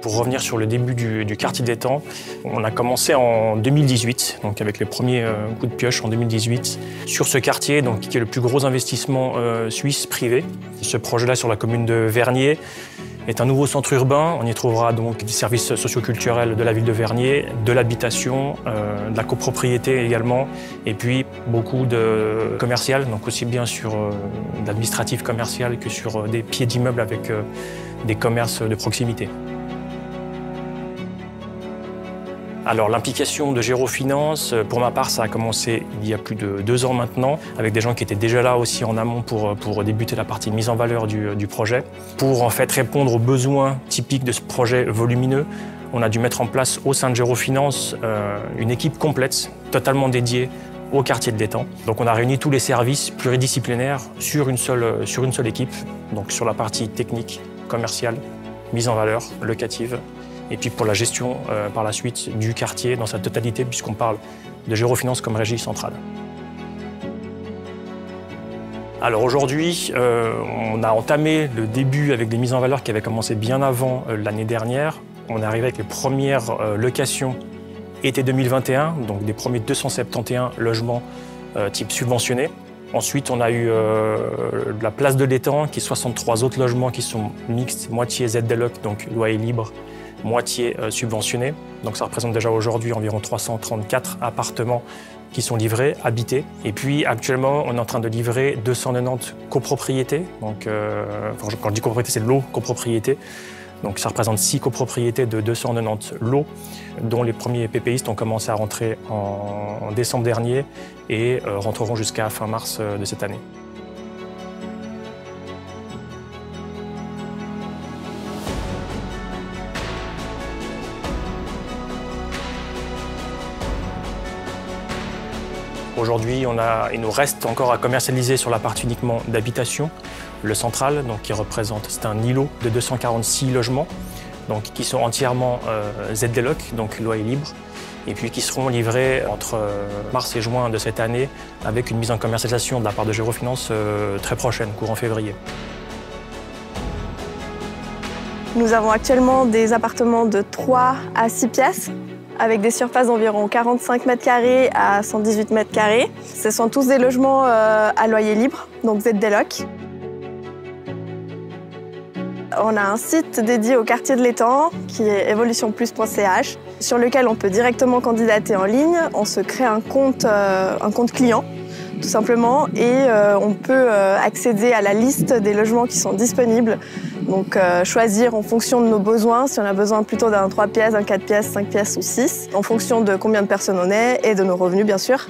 Pour revenir sur le début du quartier d'Étang, on a commencé en 2018, donc avec les premiers coups de pioche en 2018, sur ce quartier donc, qui est le plus gros investissement suisse privé. Ce projet-là sur la commune de Vernier est un nouveau centre urbain. On y trouvera donc des services socioculturels de la ville de Vernier, de l'habitation, de la copropriété également, et puis beaucoup de commercial, donc aussi bien sur de l'administratif commercial que sur des pieds d'immeubles avec des commerces de proximité. Alors l'implication de Gérofinance, pour ma part, ça a commencé il y a plus de 2 ans maintenant, avec des gens qui étaient déjà là aussi en amont pour débuter la partie mise en valeur du projet. Pour en fait répondre aux besoins typiques de ce projet volumineux, on a dû mettre en place au sein de Gérofinance une équipe complète, totalement dédiée au quartier de l'Étang. Donc on a réuni tous les services pluridisciplinaires sur une seule équipe, donc sur la partie technique, commerciale, mise en valeur, locative, et puis pour la gestion par la suite du quartier dans sa totalité, puisqu'on parle de Gérofinance comme régie centrale. Alors aujourd'hui, on a entamé le début avec des mises en valeur qui avaient commencé bien avant l'année dernière. On est arrivé avec les premières locations été 2021, donc des premiers 271 logements type subventionné. Ensuite, on a eu la place de l'Étang, qui est 63 autres logements qui sont mixtes, moitié ZDLOC, donc loyer libre, moitié subventionné. Donc ça représente déjà aujourd'hui environ 334 appartements qui sont livrés, habités. Et puis actuellement, on est en train de livrer 290 copropriétés. Donc, quand je dis copropriété, c'est lot copropriété. Donc ça représente 6 copropriétés de 290 lots, dont les premiers PPistes ont commencé à rentrer en décembre dernier et rentreront jusqu'à fin mars de cette année. Aujourd'hui, il nous reste encore à commercialiser sur la partie uniquement d'habitation, le central, donc qui représente, c'est un îlot de 246 logements, donc qui sont entièrement ZDLOC, donc loyer libre, et puis qui seront livrés entre mars et juin de cette année, avec une mise en commercialisation de la part de Gérofinance très prochaine, courant février. Nous avons actuellement des appartements de 3 à 6 pièces, avec des surfaces d'environ 45 m² à 118 m². Ce sont tous des logements à loyer libre, donc ZDLOC. On a un site dédié au quartier de l'Étang, qui est evolutionplus.ch, sur lequel on peut directement candidater en ligne. On se crée un compte client, tout simplement, et on peut accéder à la liste des logements qui sont disponibles. Donc choisir en fonction de nos besoins, si on a besoin plutôt d'un 3 pièces, d'un 4 pièces, 5 pièces ou 6, en fonction de combien de personnes on est et de nos revenus bien sûr.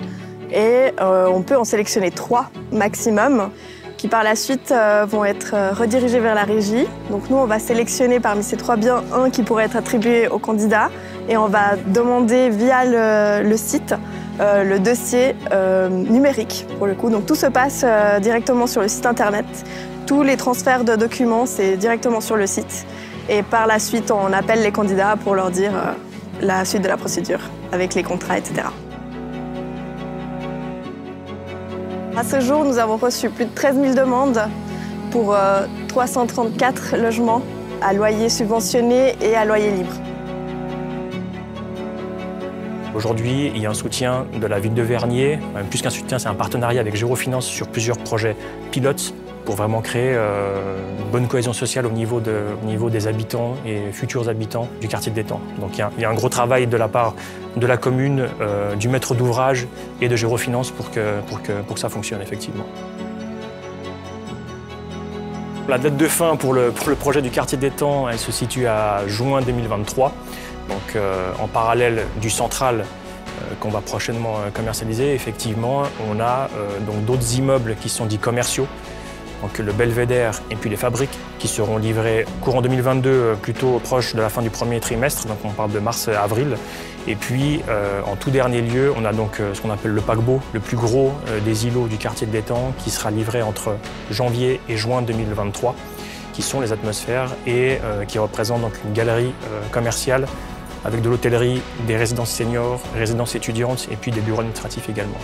Et on peut en sélectionner 3 maximum, qui par la suite vont être redirigés vers la régie. Donc nous on va sélectionner parmi ces 3 biens un qui pourrait être attribué au candidat et on va demander via le site le dossier numérique pour le coup. Donc tout se passe directement sur le site internet. Tous les transferts de documents, c'est directement sur le site. Et par la suite, on appelle les candidats pour leur dire la suite de la procédure, avec les contrats, etc. À ce jour, nous avons reçu plus de 13 000 demandes pour 334 logements à loyer subventionné et à loyer libre. Aujourd'hui, il y a un soutien de la ville de Vernier. Plus qu'un soutien, c'est un partenariat avec Gérofinance sur plusieurs projets pilotes pour vraiment créer une bonne cohésion sociale au niveau des habitants et futurs habitants du quartier de l'Étang. Donc il y a un gros travail de la part de la commune, du maître d'ouvrage et de Gérofinance pour que ça fonctionne effectivement. La date de fin pour le projet du quartier d'Étang, elle se situe à juin 2023. Donc en parallèle du central qu'on va prochainement commercialiser, effectivement, on a donc d'autres immeubles qui sont dits commerciaux. Donc le Belvédère et puis les fabriques qui seront livrés courant 2022, plutôt proche de la fin du premier trimestre, donc on parle de mars-avril. Et puis en tout dernier lieu, on a donc ce qu'on appelle le paquebot, le plus gros des îlots du quartier de l'Étang, qui sera livré entre janvier et juin 2023, qui sont les atmosphères et qui représentent donc une galerie commerciale avec de l'hôtellerie, des résidences seniors, résidences étudiantes et puis des bureaux administratifs également.